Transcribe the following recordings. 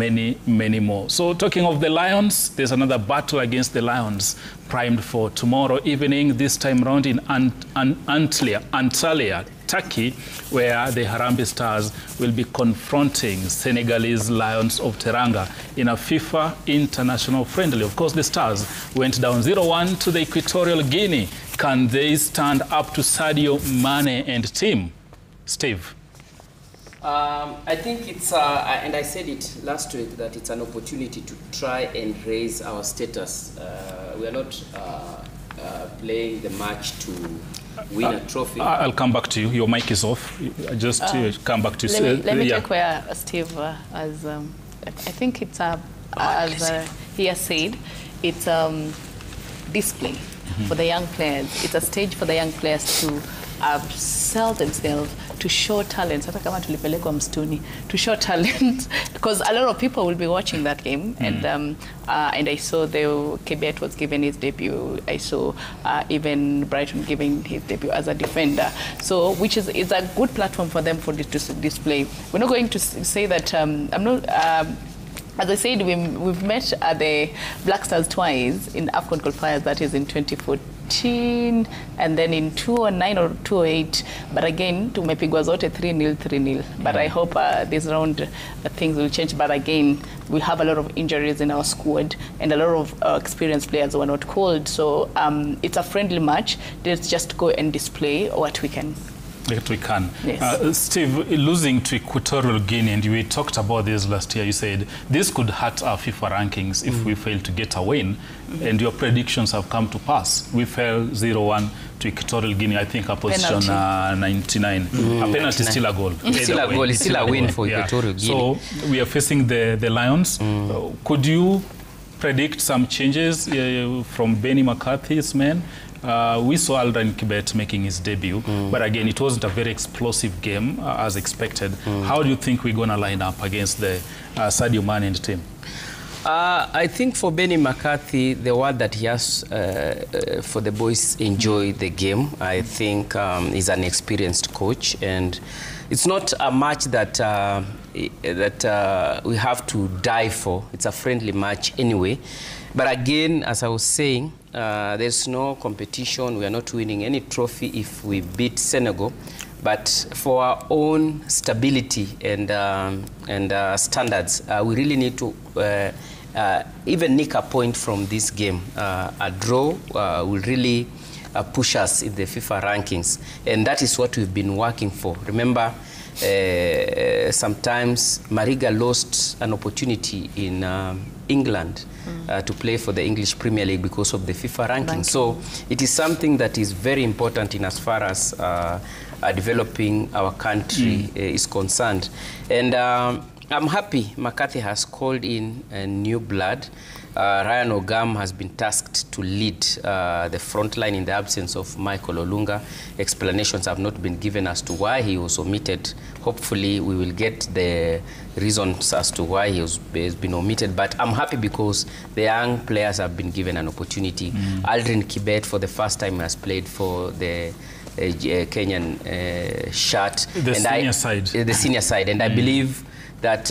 many, many more. So talking of the Lions, there's another battle against the Lions primed for tomorrow evening, this time around in Antalya, Turkey, where the Harambee Stars will be confronting Senegalese Lions of Teranga in a FIFA international friendly. Of course, the Stars went down 0-1 to the Equatorial Guinea. Can they stand up to Sadio Mane and team? Steve? I think it's, and I said it last week, that it's an opportunity to try and raise our status. We are not playing the match to win a trophy. I'll come back to you. Your mic is off. Just come back to you. Let me check where Steve has. I think it's as he has said, it's display for the young players. It's a stage for the young players to sell themselves, to show talent. To show talent, because a lot of people will be watching that game. And I saw Kebet was given his debut. I saw even Brighton giving his debut as a defender. So, which is a good platform for them for this to display. We're not going to say that I'm not. As I said, we've met the Black Stars twice in AFCON qualifiers, that is in 2014, and then in 2009 or 2008. But again, tumepigwa zote 3-0, 3-0. But I hope this round things will change. But again, we have a lot of injuries in our squad, and a lot of experienced players were not called. So it's a friendly match. Let's just go and display what we can. We can. Yes. Steve, losing to Equatorial Guinea, and we talked about this last year, you said this could hurt our FIFA rankings if we fail to get a win, and your predictions have come to pass. We fell 0-1 to Equatorial Guinea, I think a position 99. A penalty is still a goal. It's still a goal, it's still a win for Equatorial Guinea. So we are facing the Lions. Could you predict some changes from Benny McCarthy's men? We saw Aldrin Kibet making his debut, but again, it wasn't a very explosive game as expected. How do you think we're going to line up against the Sadio Mane and team? I think for Benny McCarthy, the word that he has for the boys enjoy the game. I think he's an experienced coach, and it's not a match that we have to die for. It's a friendly match anyway. But again, as I was saying, there's no competition. We are not winning any trophy if we beat Senegal. But for our own stability and standards, we really need to even nick a point from this game. A draw will really push us in the FIFA rankings. And that is what we've been working for. Remember, sometimes Mariga lost an opportunity in England to play for the English Premier League because of the FIFA ranking. So it is something that is very important in as far as developing our country is concerned. And I'm happy McCarthy has called in new blood. Ryan Ogam has been tasked to lead the front line in the absence of Michael Olunga. Explanations have not been given as to why he was omitted. Hopefully, we will get the reasons as to why he has been omitted. But I'm happy because the young players have been given an opportunity. Aldrin Kibet, for the first time, has played for the Kenyan shirt. The senior side. The senior side. And I believe that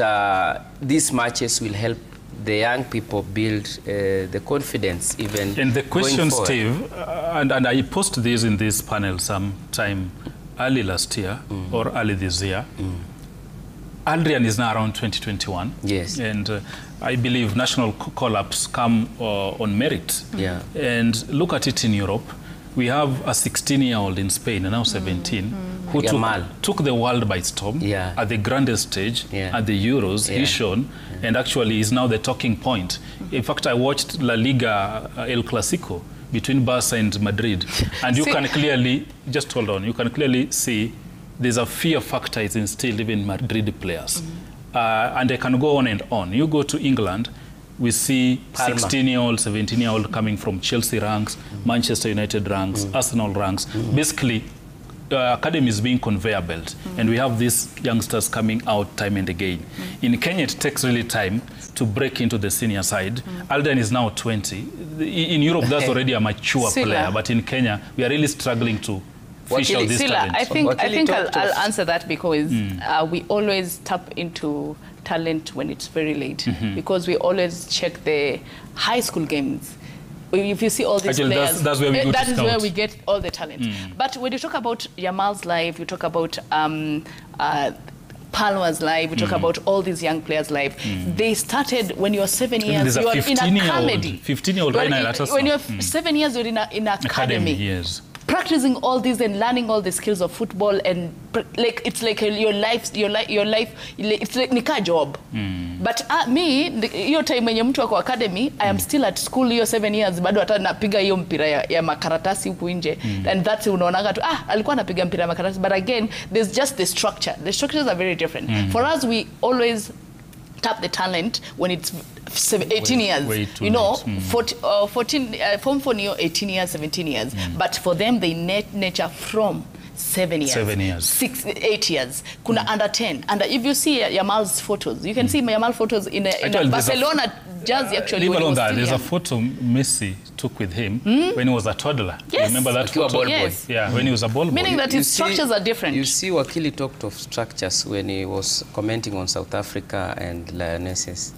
these matches will help the young people build the confidence even. And the question, Steve, and I posted this in this panel sometime early last year or early this year. Adrian is now around 2021. Yes. And I believe national call-ups come on merit. Yeah. And look at it in Europe. We have a 16-year-old in Spain, now 17, who took the world by storm at the grandest stage, at the Euros. He's shown, and actually is now the talking point. In fact, I watched La Liga El Clasico between Barca and Madrid, and you can clearly, just hold on, you can clearly see there's a fear factor is instilled even in Madrid players. And they can go on and on. You go to England, we see 16-year-old, 17-year-old coming from Chelsea ranks, Manchester United ranks, Arsenal ranks. Basically, academy is being conveyor belt, and we have these youngsters coming out time and again. In Kenya, it takes really time to break into the senior side. Alden is now 20. In Europe, that's already a mature player, but in Kenya, we are really struggling to fish out this talent. I think I'll answer that because we always tap into talent when it's very late, because we always check the high school games. If you see all these players, that's where we go that to is scout. where we get all the talent. But when you talk about Yamal's life, you talk about Palmer's life, we talk about all these young players' life. They started when you're 7 years, you are in academy. 15-year-old when you're 7 years, you're in academy. Yes. Practicing all this and learning all the skills of football, and like it's like your life, it's like nika job. But me, hiyo time yenye mtu wako academy, I am still at school hiyo 7 years, bado hata napiga hiyo mpira ya makaratasi huku nje. And that's unaonaga tu alikuwa anapiga mpira ya makaratasi, but again there's just the structure. The structures are very different. For us, we always tap the talent when it's 18 years, you know, 14, for Neo, 18 years, 17 years. But for them, they nurture from 7 years. 7 years. 6, 8 years. Kuna under 10. And if you see Yamal's photos, you can see Yamal photos in a Barcelona jersey, actually. Even on that, there's a photo Messi took with him when he was a toddler. Yes. Remember that photo? Yes. Yeah, when he was a ball boy. Meaning that his structures are different. You see, Wakili talked of structures when he was commenting on South Africa and Lionesses.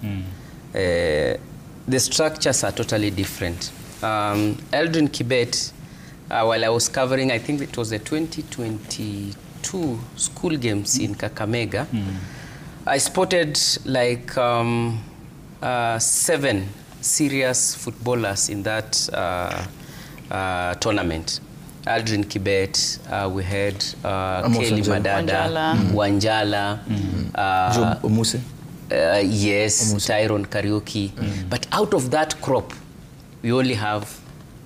The structures are totally different. Eldrin Kibet, while I was covering, I think it was the 2022 school games in Kakamega, I spotted like 7 serious footballers in that tournament. Aldrin Kibet, we had Kelly Madada, Wanjala, Job Omuse. Yes, Tyrone Karaoke. But out of that crop, we only have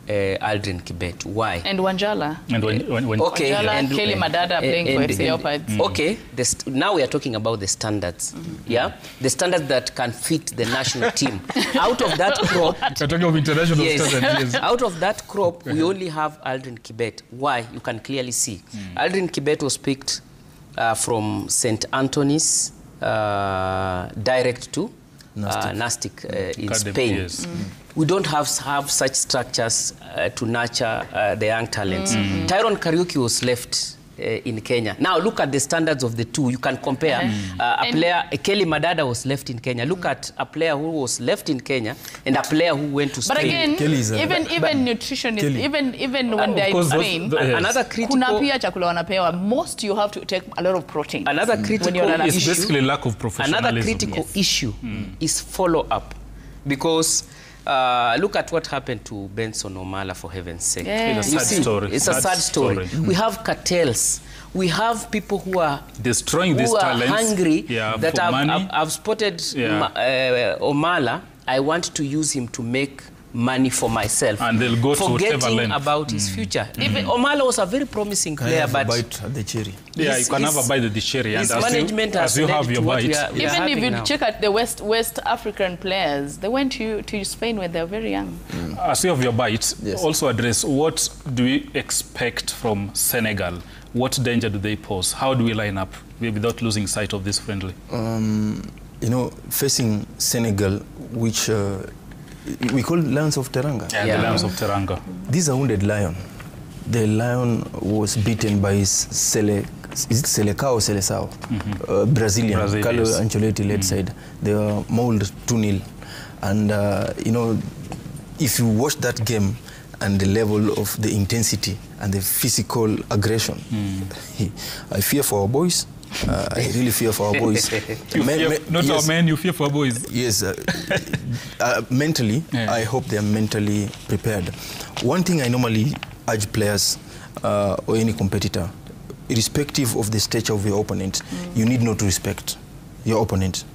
Aldrin Kibet. Why? And Wanjala. And okay. Wanjala and Kelly Madada playing for FC Leopards. Okay, now we are talking about the standards. Yeah, the standards that can fit the national team. Out of that crop, you're talking of international standards. Yes. Out of that crop, we only have Aldrin Kibet. Why? You can clearly see. Aldrin Kibet was picked from St. Anthony's direct to Nastic in Spain. Yes. We don't have such structures to nurture the young talents. Tyrone Karaoke was left in Kenya. Now look at the standards of the two. You can compare a player, Kelly Madada was left in Kenya. Look at a player who was left in Kenya and a player who went to Spain. But again, even nutrition, even when they're in Spain, another critical, kuna pia chakula wanapewa. Most you have to take a lot of protein. Another critical issue is basically lack of professionalism. Another critical issue is follow-up, because look at what happened to Benson Omala, for heaven's sake. It's a sad story. It's a sad story. We have cartels. We have people who are destroying these talents, hungry, that I've spotted Omala. I want to use him to make money for myself, and they'll go forgetting about his future. Even Omala was a very promising player, but bite at the cherry. Yeah, you can never buy the cherry. His management has you have your bite. Even if you check at the West African players, they went to Spain when they were very young. As you have your bite, also address what do we expect from Senegal? What danger do they pose? How do we line up without losing sight of this friendly? You know, facing Senegal, which we call Lions of Teranga. Yeah, the Lions of Teranga. This is a wounded lion. The lion was beaten by his Selecao or Seleção, Brazilian, Carlo Ancelotti led side. They were mauled 2-0. And, you know, if you watch that game and the level of the intensity and the physical aggression, I fear for our boys. I really fear for our boys. Not our men, you fear for our boys. Yes, mentally, I hope they are mentally prepared. One thing I normally urge players or any competitor, irrespective of the stature of your opponent, you need not to respect your opponent.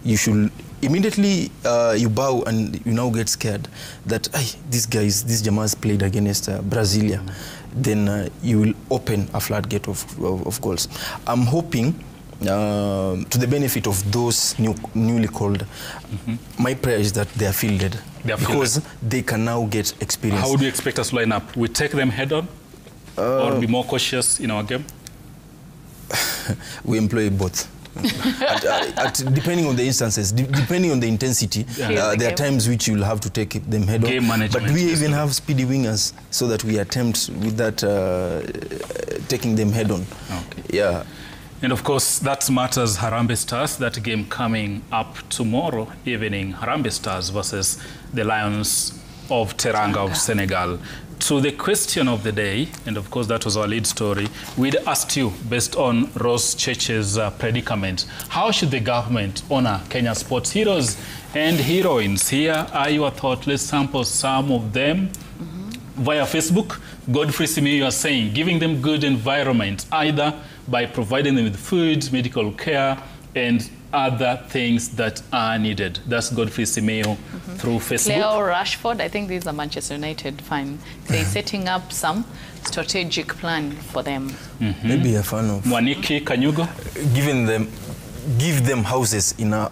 You should immediately you bow and you now get scared that these Jamas played against Brasilia. Then you will open a floodgate of goals. I'm hoping, to the benefit of those newly called, my prayer is that they are fielded, because they can now get experience. How do you expect us to line up? We take them head on, or be more cautious in our game? We employ both. Depending on the instances, depending on the intensity, there are times which you'll have to take them head on. But we even have speedy wingers so that we attempt with that taking them head on. Okay. Yeah. And of course, that matters Harambee Stars, that game coming up tomorrow evening, Harambee Stars versus the Lions of Teranga of Senegal. To the question of the day, and of course that was our lead story, we'd asked you, based on Rose Cheche's predicament, how should the government honor Kenya sports heroes and heroines? Here are your thoughts. Let's sample some of them. Via Facebook, Godfrey Simi, you are saying, giving them good environment, either by providing them with food, medical care, and other things that are needed. That's Godfrey Simeo through Facebook. Leo Rashford, I think these are Manchester United fan. They're setting up some strategic plan for them. Maybe a fan of Mwaniki Kanyugo, give them houses in an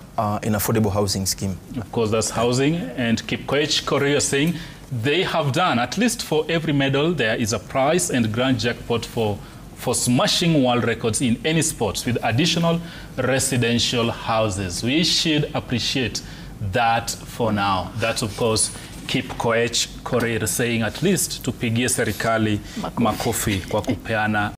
affordable housing scheme. Of course, that's housing. And Kipkoech Korea saying they have done, at least for every medal, there is a prize and grand jackpot for smashing world records in any sports with additional residential houses. We should appreciate that for now. That's, of course, Kipkoech Korea saying at least tupigie serikali makofi kwa kupeana